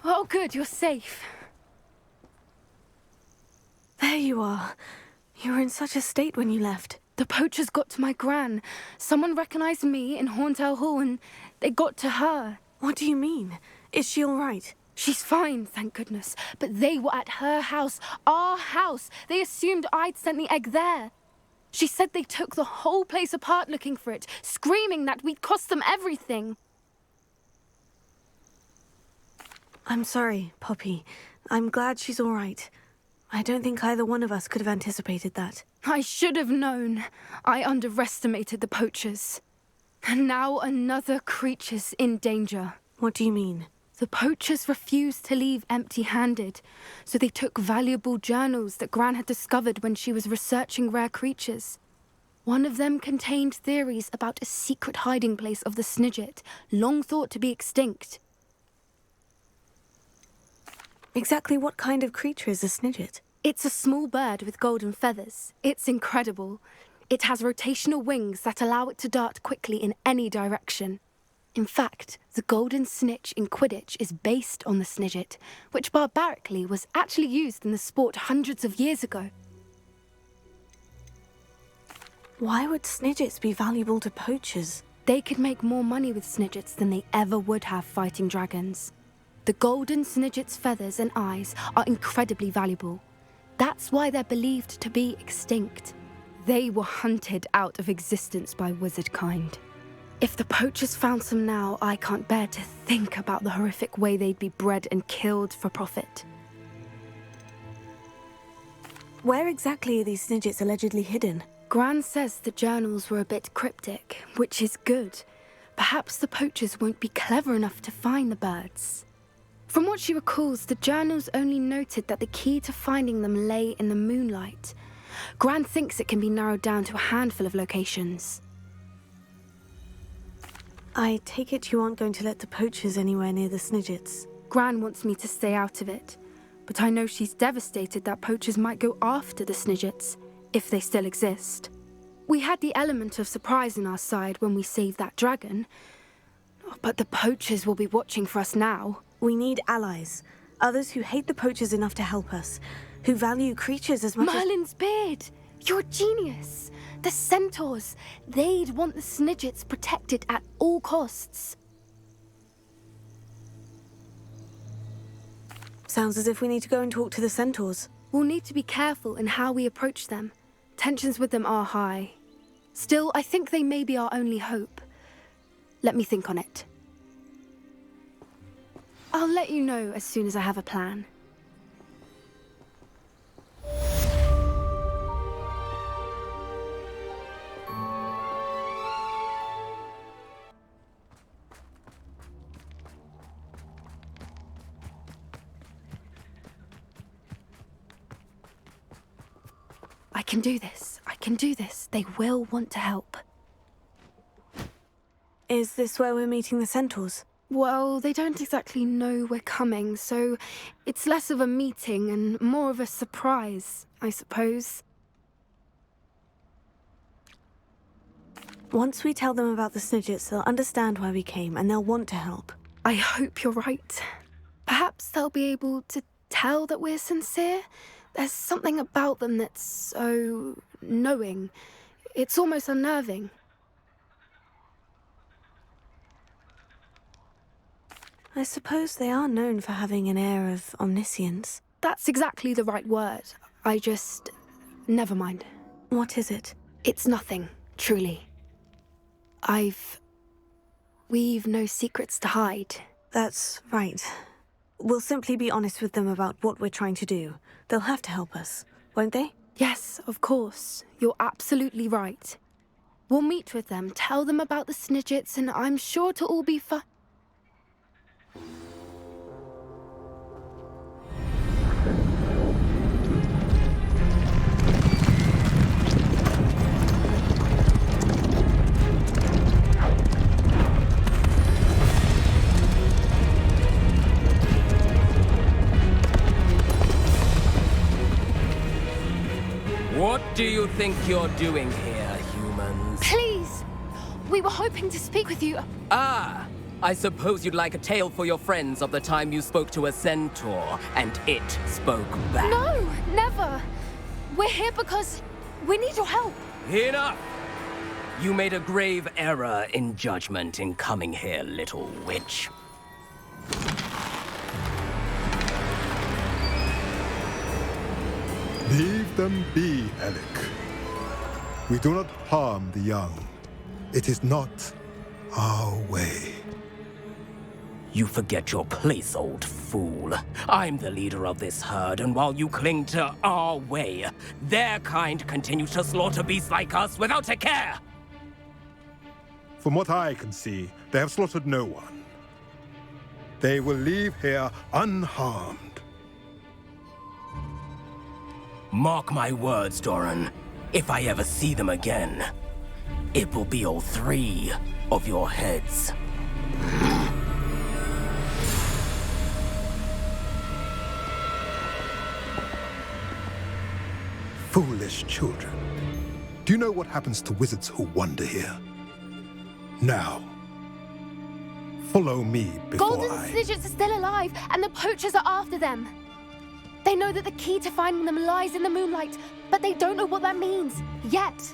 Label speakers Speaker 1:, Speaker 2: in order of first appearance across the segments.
Speaker 1: Oh, good, you're safe.
Speaker 2: There you are. You were in such a state when you left.
Speaker 1: The poachers got to my Gran. Someone recognized me in Horntail Hall and they got to her.
Speaker 2: What do you mean? Is she all right?
Speaker 1: She's fine, thank goodness. But they were at her house, our house. They assumed I'd sent the egg there. She said they took the whole place apart looking for it, screaming that we'd cost them everything.
Speaker 2: I'm sorry, Poppy. I'm glad she's all right. I don't think either one of us could have anticipated that.
Speaker 1: I should have known. I underestimated the poachers. And now another creature's in danger.
Speaker 2: What do you mean?
Speaker 1: The poachers refused to leave empty-handed, so they took valuable journals that Gran had discovered when she was researching rare creatures. One of them contained theories about a secret hiding place of the Snidget, long thought to be extinct.
Speaker 2: Exactly what kind of creature is a Snidget?
Speaker 1: It's a small bird with golden feathers. It's incredible. It has rotational wings that allow it to dart quickly in any direction. In fact, the golden snitch in Quidditch is based on the Snidget, which barbarically was actually used in the sport hundreds of years ago.
Speaker 2: Why would Snidgets be valuable to poachers?
Speaker 1: They could make more money with Snidgets than they ever would have fighting dragons. The golden Snidget's feathers and eyes are incredibly valuable. That's why they're believed to be extinct. They were hunted out of existence by wizard kind. If the poachers found some now, I can't bear to think about the horrific way they'd be bred and killed for profit.
Speaker 2: Where exactly are these Snidgets allegedly hidden?
Speaker 1: Gran says the journals were a bit cryptic, which is good. Perhaps the poachers won't be clever enough to find the birds. From what she recalls, the journals only noted that the key to finding them lay in the moonlight. Gran thinks it can be narrowed down to a handful of locations.
Speaker 2: I take it you aren't going to let the poachers anywhere near the Snidgets.
Speaker 1: Gran wants me to stay out of it, but I know she's devastated that poachers might go after the Snidgets, if they still exist. We had the element of surprise on our side when we saved that dragon, but the poachers will be watching for us now.
Speaker 2: We need allies, others who hate the poachers enough to help us, who value creatures as much
Speaker 1: Merlin's beard! You're a genius! The Centaurs, they'd want the Snidgets protected at all costs.
Speaker 2: Sounds as if we need to go and talk to the Centaurs.
Speaker 1: We'll need to be careful in how we approach them. Tensions with them are high. Still, I think they may be our only hope. Let me think on it. I'll let you know as soon as I have a plan. I can do this. I can do this. They will want to help.
Speaker 2: Is this where we're meeting the Centaurs?
Speaker 1: Well, they don't exactly know we're coming, so it's less of a meeting and more of a surprise, I suppose.
Speaker 2: Once we tell them about the Snidgets, they'll understand why we came and they'll want to help.
Speaker 1: I hope you're right. Perhaps they'll be able to tell that we're sincere. There's something about them that's so knowing. It's almost unnerving.
Speaker 2: I suppose they are known for having an air of omniscience.
Speaker 1: That's exactly the right word. I just... never mind.
Speaker 2: What is it?
Speaker 1: It's nothing, truly. We've no secrets to hide.
Speaker 2: That's right. We'll simply be honest with them about what we're trying to do. They'll have to help us, won't they?
Speaker 1: Yes, of course. You're absolutely right. We'll meet with them, tell them about the Snidgets, and I'm sure it'll all be fine.
Speaker 3: What do you think you're doing here, humans?
Speaker 1: Please! We were hoping to speak with you.
Speaker 3: Ah, I suppose you'd like a tale for your friends of the time you spoke to a centaur, and it spoke back.
Speaker 1: No, never. We're here because we need your help.
Speaker 3: Enough! You made a grave error in judgment in coming here, little witch.
Speaker 4: Leave them be, Alec. We do not harm the young. It is not our way.
Speaker 3: You forget your place, old fool. I'm the leader of this herd, and while you cling to our way, their kind continues to slaughter beasts like us without a care!
Speaker 4: From what I can see, they have slaughtered no one. They will leave here unharmed.
Speaker 3: Mark my words, Doran. If I ever see them again, it will be all 3 of your heads.
Speaker 4: Foolish children. Do you know what happens to wizards who wander here? Now, follow me before
Speaker 1: Golden Snidgets are still alive, and the poachers are after them. They know that the key to finding them lies in the moonlight, but they don't know what that means, yet.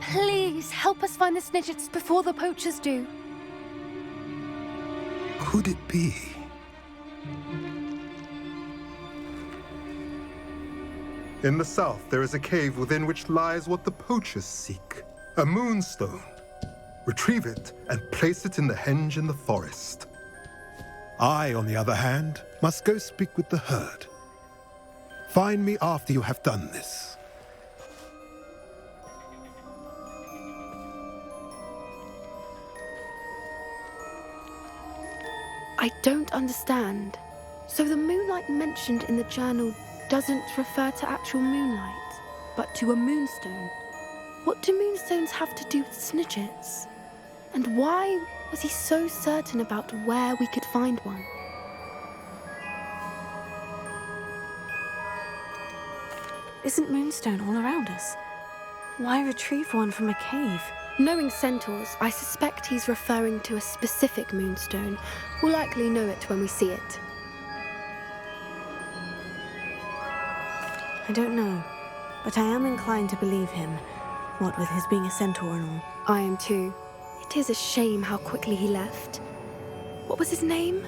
Speaker 1: Please, help us find the Snidgets before the poachers do.
Speaker 4: Could it be? In the south, there is a cave within which lies what the poachers seek. A moonstone. Retrieve it and place it in the henge in the forest. I, on the other hand, must go speak with the herd. Find me after you have done this.
Speaker 1: I don't understand. So the moonlight mentioned in the journal doesn't refer to actual moonlight, but to a moonstone. What do moonstones have to do with Snidgets? And why was he so certain about where we could find one?
Speaker 2: Isn't moonstone all around us? Why retrieve one from a cave?
Speaker 1: Knowing centaurs, I suspect he's referring to a specific moonstone. We'll likely know it when we see it.
Speaker 2: I don't know, but I am inclined to believe him, what with his being a centaur and all.
Speaker 1: I am too. It is a shame how quickly he left. What was his name?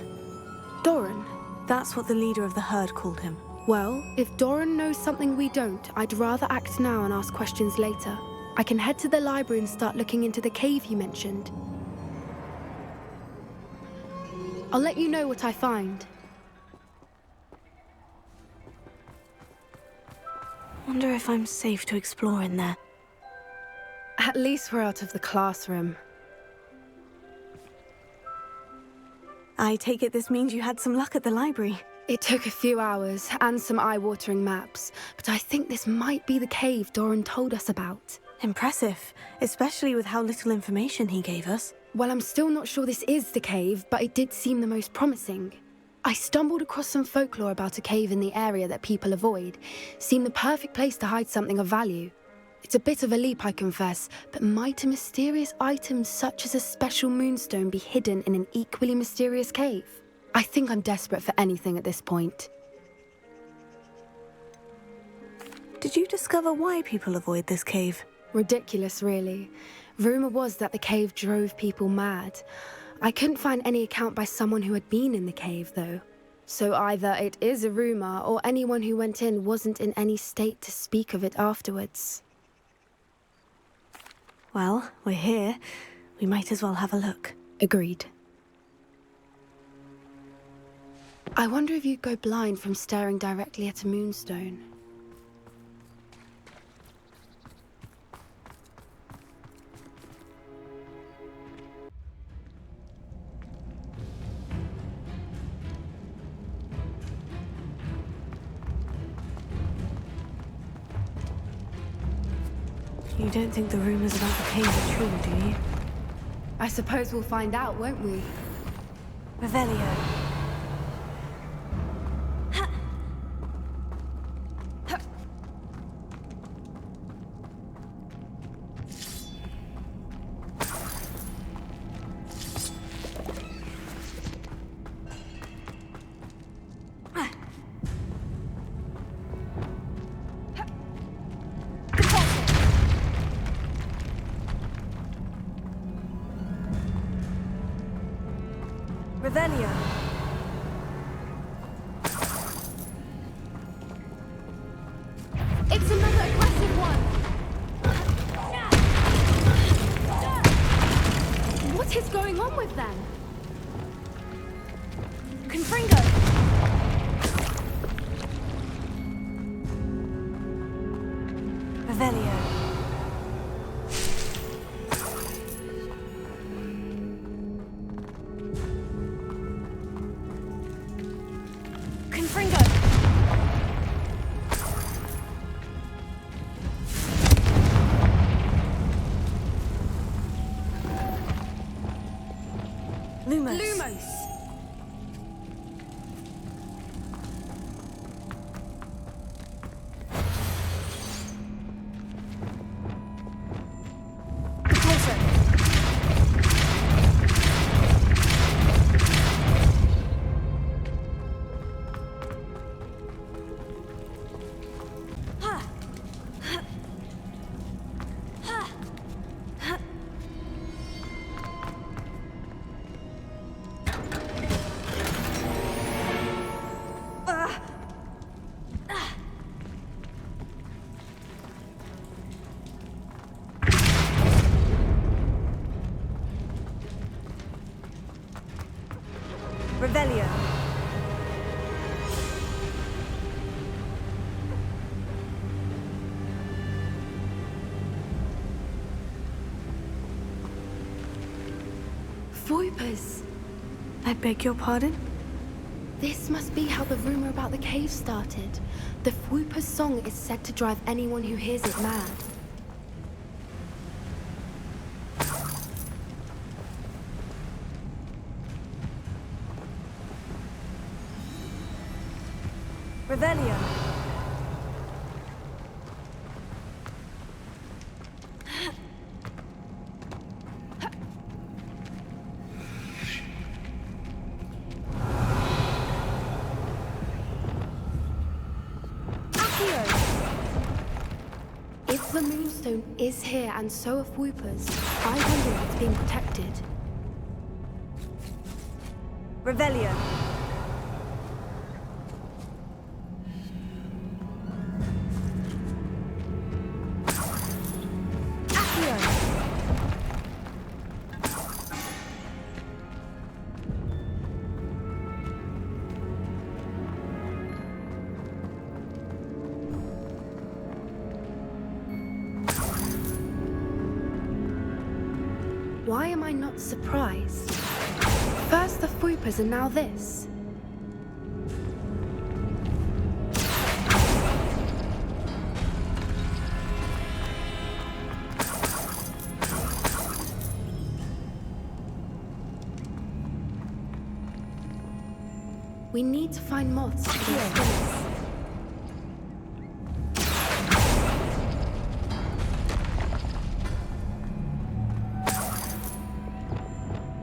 Speaker 1: Doran.
Speaker 2: That's what the leader of the herd called him.
Speaker 1: Well, if Doran knows something we don't, I'd rather act now and ask questions later. I can head to the library and start looking into the cave you mentioned. I'll let you know what I find.
Speaker 2: Wonder if I'm safe to explore in there.
Speaker 1: At least we're out of the classroom.
Speaker 2: I take it this means you had some luck at the library.
Speaker 1: It took a few hours and some eye-watering maps, but I think this might be the cave Doran told us about.
Speaker 2: Impressive, especially with how little information he gave us.
Speaker 1: Well, I'm still not sure this is the cave, but it did seem the most promising. I stumbled across some folklore about a cave in the area that people avoid. Seemed the perfect place to hide something of value. It's a bit of a leap, I confess, but might a mysterious item such as a special moonstone be hidden in an equally mysterious cave? I think I'm desperate for anything at this point.
Speaker 2: Did you discover why people avoid this cave?
Speaker 1: Ridiculous, really. Rumor was that the cave drove people mad. I couldn't find any account by someone who had been in the cave, though. So either it is a rumor, or anyone who went in wasn't in any state to speak of it afterwards.
Speaker 2: Well, we're here. We might as well have a look.
Speaker 1: Agreed. I wonder if you'd go blind from staring directly at a moonstone.
Speaker 2: You don't think the rumors about the cave are true, do you?
Speaker 1: I suppose we'll find out, won't we?
Speaker 2: Revelio. Revelio.
Speaker 1: It's another aggressive one! What is going on with them? Confringo!
Speaker 2: Revelio.
Speaker 1: Confringo!
Speaker 2: Lumos.
Speaker 1: Lumos!
Speaker 2: Poacher. Revelio.
Speaker 1: Voipers!
Speaker 2: I beg your pardon?
Speaker 1: This must be how the rumor about the cave started. The Whooper's song is said to drive anyone who hears it mad.
Speaker 2: Revelio.
Speaker 1: If the Moonstone is here and so are Whoopers, I wonder if it's being protected.
Speaker 2: Revelio.
Speaker 1: Why am I not surprised? First the Whoopers and now this. We need to find moths to kill spinners.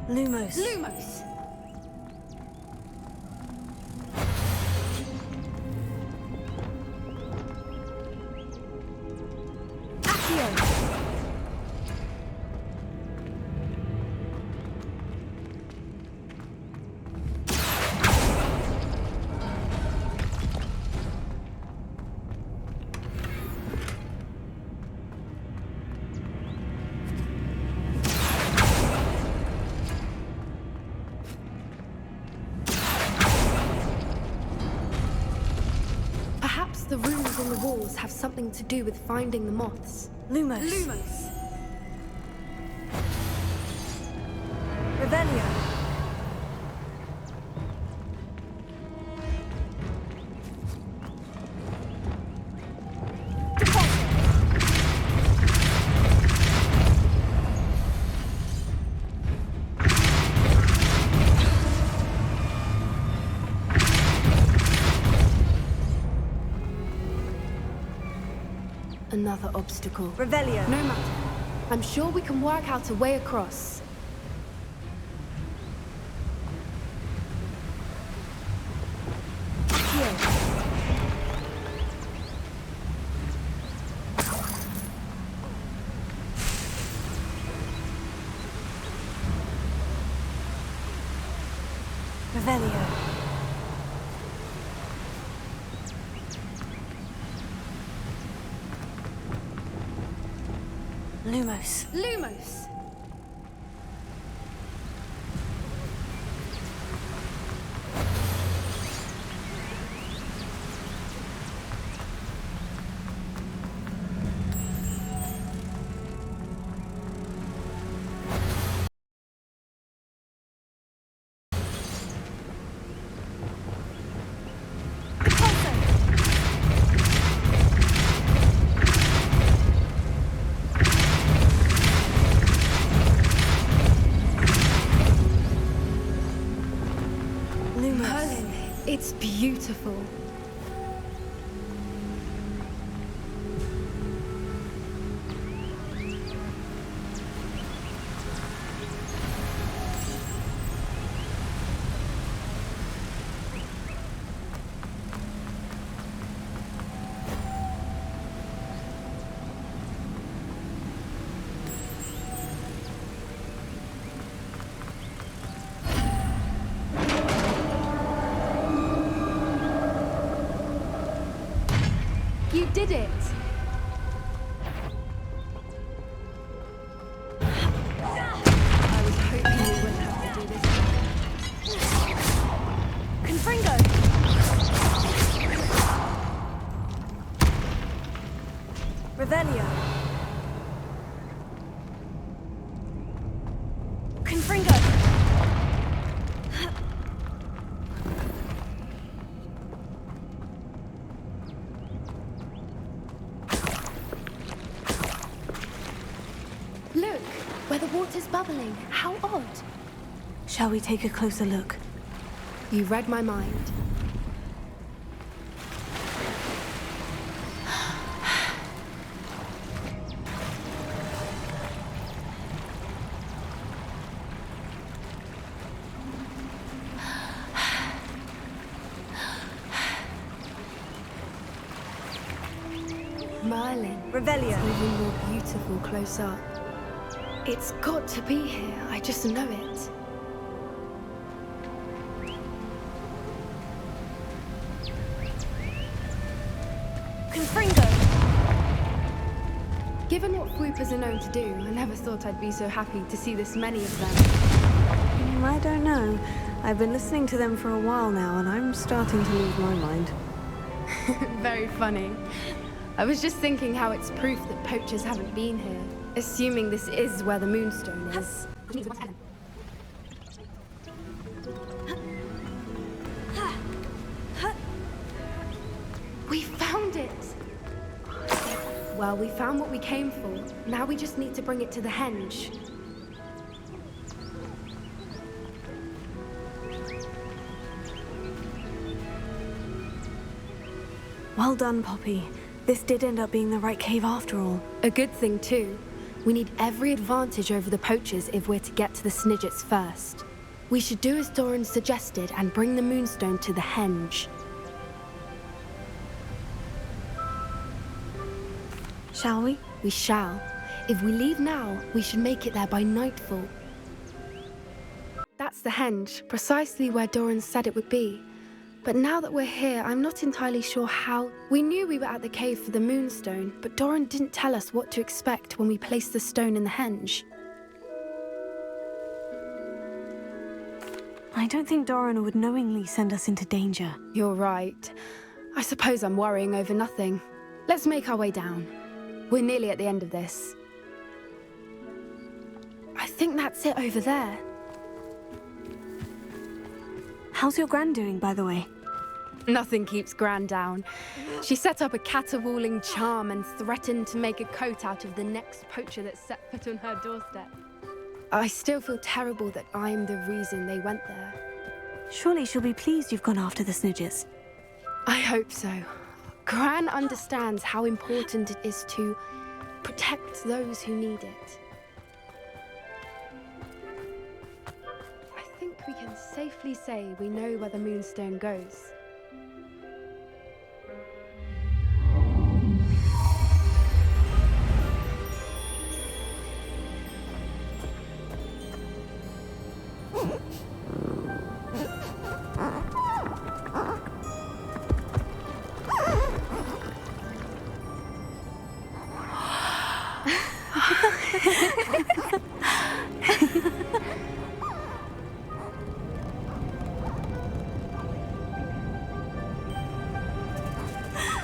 Speaker 2: Lumos.
Speaker 1: Lumos! Perhaps the runes on the walls have something to do with finding the moths.
Speaker 2: Lumos.
Speaker 1: Lumos!
Speaker 2: Revelio.
Speaker 1: Another obstacle.
Speaker 2: Revelio.
Speaker 1: No matter. I'm sure we can work out a way across.
Speaker 2: Revelio. Lumos.
Speaker 1: Lumos! Merlin, it's beautiful. You did it! I was hoping we wouldn't have to do this. Confringo!
Speaker 2: Revelio.
Speaker 1: Confringo! Look, where the water's bubbling. How odd.
Speaker 2: Shall we take a closer look?
Speaker 1: You read my mind. Merlin.
Speaker 2: Revelio.
Speaker 1: It's even more beautiful close up. It's got to be here. I just know it. Confringo! Given what swoopers are known to do, I never thought I'd be so happy to see this many of them.
Speaker 2: I don't know. I've been listening to them for a while now, and I'm starting to lose my mind.
Speaker 1: Very funny. I was just thinking how it's proof that poachers haven't been here, assuming this is where the Moonstone is. We found it! Well, we found what we came for. Now we just need to bring it to the henge.
Speaker 2: Well done, Poppy. This did end up being the right cave after all.
Speaker 1: A good thing, too. We need every advantage over the poachers if we're to get to the Snidgets first. We should do as Doran suggested and bring the Moonstone to the henge.
Speaker 2: Shall we?
Speaker 1: We shall. If we leave now, we should make it there by nightfall. That's the henge, precisely where Doran said it would be. But now that we're here, I'm not entirely sure how. We knew we were at the cave for the Moonstone, but Doran didn't tell us what to expect when we placed the stone in the henge.
Speaker 2: I don't think Doran would knowingly send us into danger.
Speaker 1: You're right. I suppose I'm worrying over nothing. Let's make our way down. We're nearly at the end of this. I think that's it over there.
Speaker 2: How's your Gran doing, by the way?
Speaker 1: Nothing keeps Gran down. She set up a caterwauling charm and threatened to make a coat out of the next poacher that set foot on her doorstep. I still feel terrible that I'm the reason they went there.
Speaker 2: Surely she'll be pleased you've gone after the Snidgets.
Speaker 1: I hope so. Gran understands how important it is to protect those who need it. I think we can safely say we know where the Moonstone goes.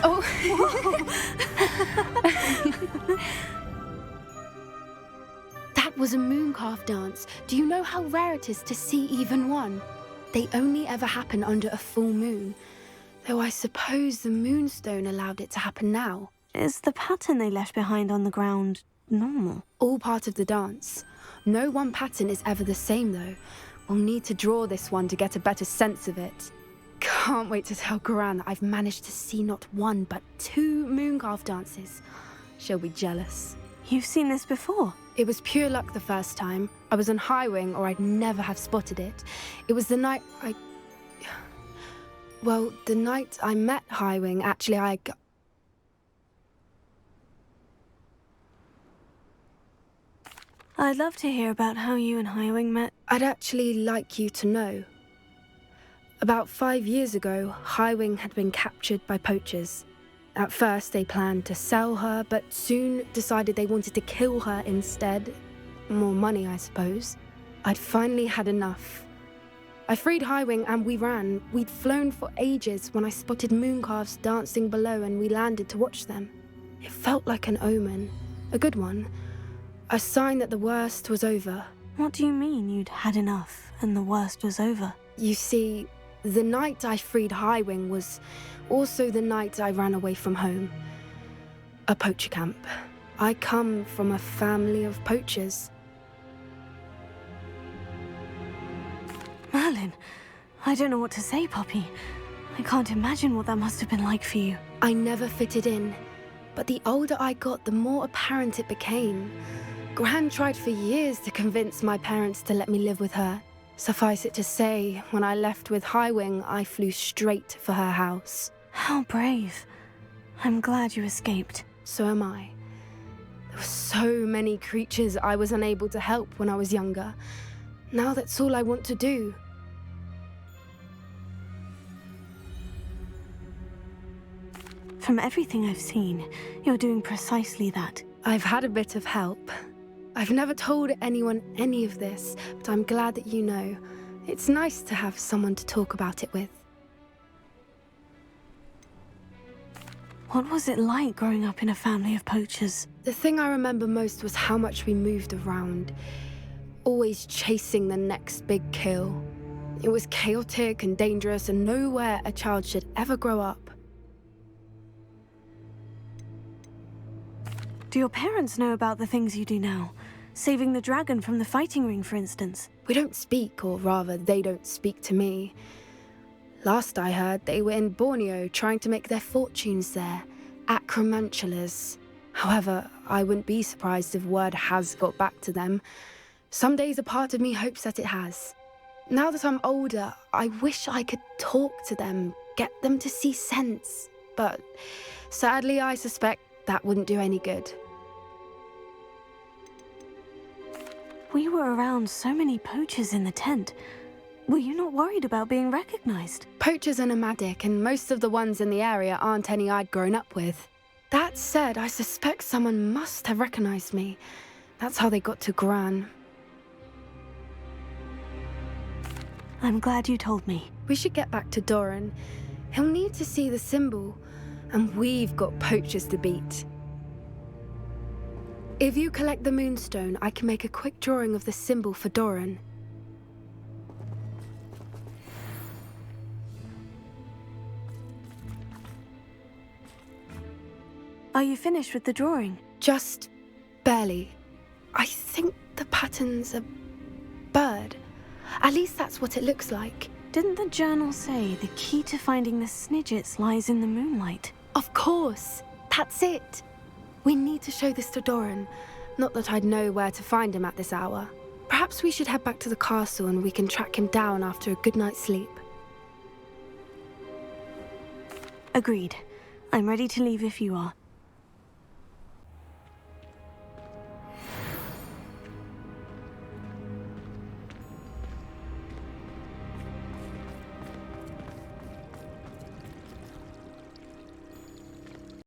Speaker 1: Oh. That was a mooncalf dance. Do you know how rare it is to see even one? They only ever happen under a full moon. Though I suppose the moonstone allowed it to happen now.
Speaker 2: Is the pattern they left behind on the ground normal?
Speaker 1: All part of the dance. No one pattern is ever the same, though. We'll need to draw this one to get a better sense of it. Can't wait to tell Gran that I've managed to see not one, but 2 mooncalf dances. She'll be jealous.
Speaker 2: You've seen this before?
Speaker 1: It was pure luck the first time. I was on Highwing, or I'd never have spotted it. It was the night Well, the night I met Highwing, actually,
Speaker 2: I'd love to hear about how you and Highwing met.
Speaker 1: I'd actually like you to know. About 5 years ago, Highwing had been captured by poachers. At first, they planned to sell her, but soon decided they wanted to kill her instead. More money, I suppose. I'd finally had enough. I freed Highwing and we ran. We'd flown for ages when I spotted mooncalves dancing below and we landed to watch them. It felt like an omen. A good one. A sign that the worst was over.
Speaker 2: What do you mean you'd had enough and the worst was over?
Speaker 1: You see, the night I freed Highwing was also the night I ran away from home. A poacher camp. I come from a family of poachers.
Speaker 2: Merlin, I don't know what to say, Poppy. I can't imagine what that must have been like for you.
Speaker 1: I never fitted in, but the older I got, the more apparent it became. Gran tried for years to convince my parents to let me live with her. Suffice it to say, when I left with Highwing, I flew straight for her house.
Speaker 2: How brave. I'm glad you escaped.
Speaker 1: So am I. There were so many creatures I was unable to help when I was younger. Now that's all I want to do.
Speaker 2: From everything I've seen, you're doing precisely that.
Speaker 1: I've had a bit of help. I've never told anyone any of this, but I'm glad that you know. It's nice to have someone to talk about it with.
Speaker 2: What was it like growing up in a family of poachers?
Speaker 1: The thing I remember most was how much we moved around, always chasing the next big kill. It was chaotic and dangerous and nowhere a child should ever grow up.
Speaker 2: Do your parents know about the things you do now? Saving the dragon from the fighting ring, for instance.
Speaker 1: We don't speak, or rather, they don't speak to me. Last I heard, they were in Borneo trying to make their fortunes there, acromantulas. However, I wouldn't be surprised if word has got back to them. Some days a part of me hopes that it has. Now that I'm older, I wish I could talk to them, get them to see sense. But sadly, I suspect that wouldn't do any good.
Speaker 2: We were around so many poachers in the tent. Were you not worried about being recognized?
Speaker 1: Poachers are nomadic, and most of the ones in the area aren't any I'd grown up with. That said, I suspect someone must have recognized me. That's how they got to Gran.
Speaker 2: I'm glad you told me.
Speaker 1: We should get back to Doran. He'll need to see the symbol, and we've got poachers to beat. If you collect the moonstone, I can make a quick drawing of the symbol for Doran.
Speaker 2: Are you finished with the drawing?
Speaker 1: Just barely. I think the pattern's a bird. At least that's what it looks like.
Speaker 2: Didn't the journal say the key to finding the Snidgets lies in the moonlight?
Speaker 1: Of course. That's it. We need to show this to Doran. Not that I'd know where to find him at this hour. Perhaps we should head back to the castle and we can track him down after a good night's sleep.
Speaker 2: Agreed. I'm ready to leave if you are.